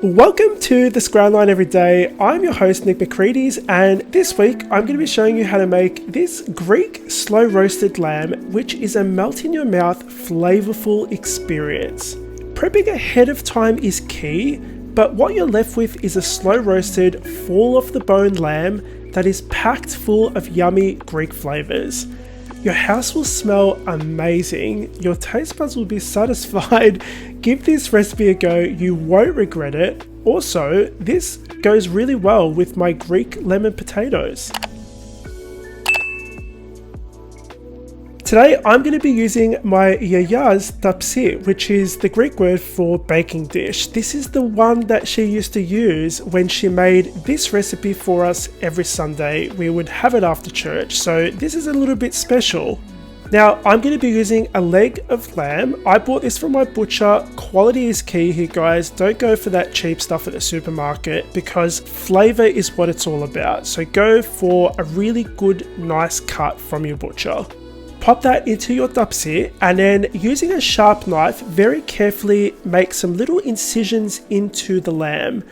Welcome to the Scroll Line Every Day. I'm your host Nick McCreadys, and this week I'm going to be showing you how to make this Greek slow roasted lamb, which is a melt in your mouth flavorful experience. Prepping ahead of time is key, but what you're left with is a slow roasted, fall off the bone lamb that is packed full of yummy Greek flavors. Your house will smell amazing, your taste buds will be satisfied. Give this recipe a go, you won't regret it. Also, this goes really well with my Greek lemon potatoes. Today I'm going to be using my yaya's tapsi, which is the Greek word for baking dish. This is the one that she used to use when she made this recipe for us every Sunday. We would have it after church, so this is a little bit special. Now I'm going to be using a leg of lamb. I bought this from my butcher. Quality is key here, guys. Don't go for that cheap stuff at the supermarket because flavor is what it's all about. So go for a really good, nice cut from your butcher. Pop that into your tapsi and then using a sharp knife, very carefully make some little incisions into the lamb.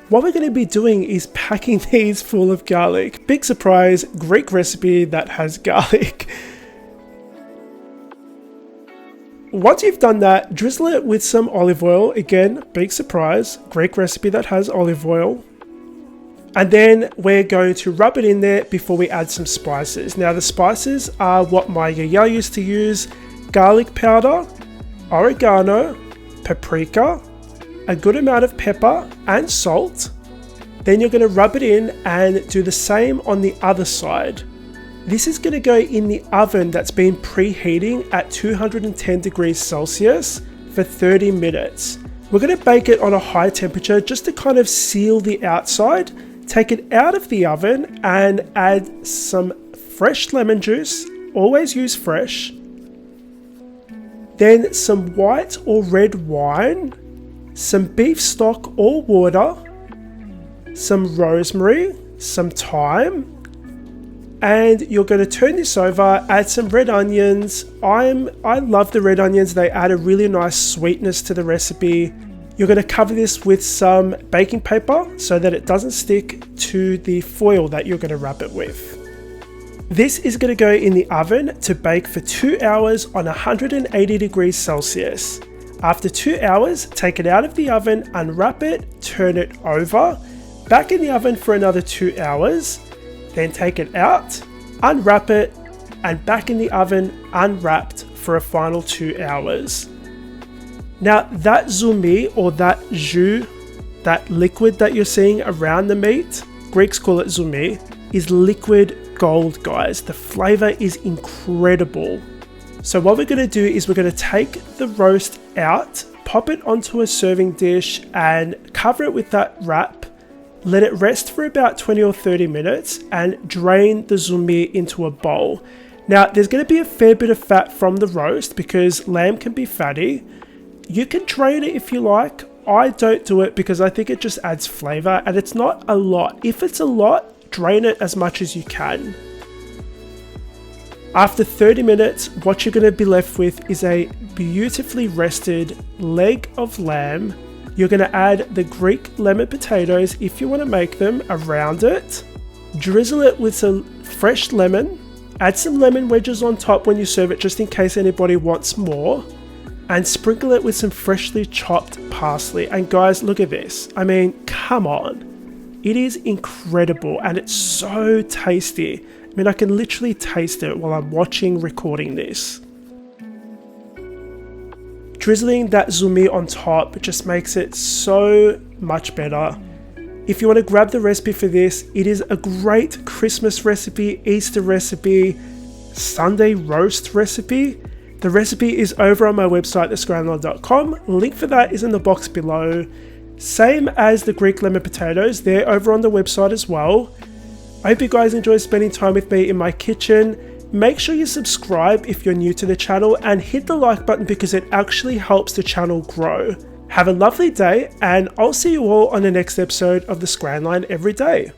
What we're going to be doing is packing these full of garlic. Big surprise, Greek recipe that has garlic. Once you've done that, drizzle it with some olive oil. Again, big surprise, Greek recipe that has olive oil. And then we're going to rub it in there before we add some spices. Now the spices are what my yaya used to use: garlic powder, oregano, paprika, a good amount of pepper and salt. Then you're going to rub it in and do the same on the other side. This is going to go in the oven that's been preheating at 210 degrees Celsius for 30 minutes. We're going to bake it on a high temperature just to kind of seal the outside. Take it out of the oven and add some fresh lemon juice, always use fresh. Then some white or red wine, some beef stock or water, some rosemary, some thyme, and you're going to turn this over, add some red onions. I love the red onions, they add a really nice sweetness to the recipe. You're going to cover this with some baking paper so that it doesn't stick to the foil that you're going to wrap it with. This is going to go in the oven to bake for 2 hours on 180 degrees Celsius. After 2 hours, take it out of the oven, unwrap it, turn it over, back in the oven for another 2 hours, then take it out, unwrap it, and back in the oven, unwrapped for a final 2 hours. Now that zumi or that jus, that liquid that you're seeing around the meat, Greeks call it zumi, is liquid gold, guys. The flavor is incredible. So what we're going to do is we're going to take the roast out, pop it onto a serving dish and cover it with that wrap. Let it rest for about 20 or 30 minutes and drain the zumi into a bowl. Now there's going to be a fair bit of fat from the roast because lamb can be fatty. You can drain it if you like. I don't do it because I think it just adds flavor and it's not a lot. If it's a lot, drain it as much as you can. After 30 minutes, what you're going to be left with is a beautifully rested leg of lamb. You're going to add the Greek lemon potatoes if you want to make them around it. Drizzle it with some fresh lemon. Add some lemon wedges on top when you serve it just in case anybody wants more. And sprinkle it with some freshly chopped parsley. And guys, look at this. I mean, come on. It is incredible and it's so tasty. I mean, I can literally taste it while I'm recording this. Drizzling that zumi on top just makes it so much better. If you want to grab the recipe for this, it is a great Christmas recipe, Easter recipe, Sunday roast recipe. The recipe is over on my website, thescrollline.com. Link for that is in the box below. Same as the Greek lemon potatoes, they're over on the website as well. I hope you guys enjoy spending time with me in my kitchen. Make sure you subscribe if you're new to the channel and hit the like button because it actually helps the channel grow. Have a lovely day and I'll see you all on the next episode of The Scroll Line Every Day.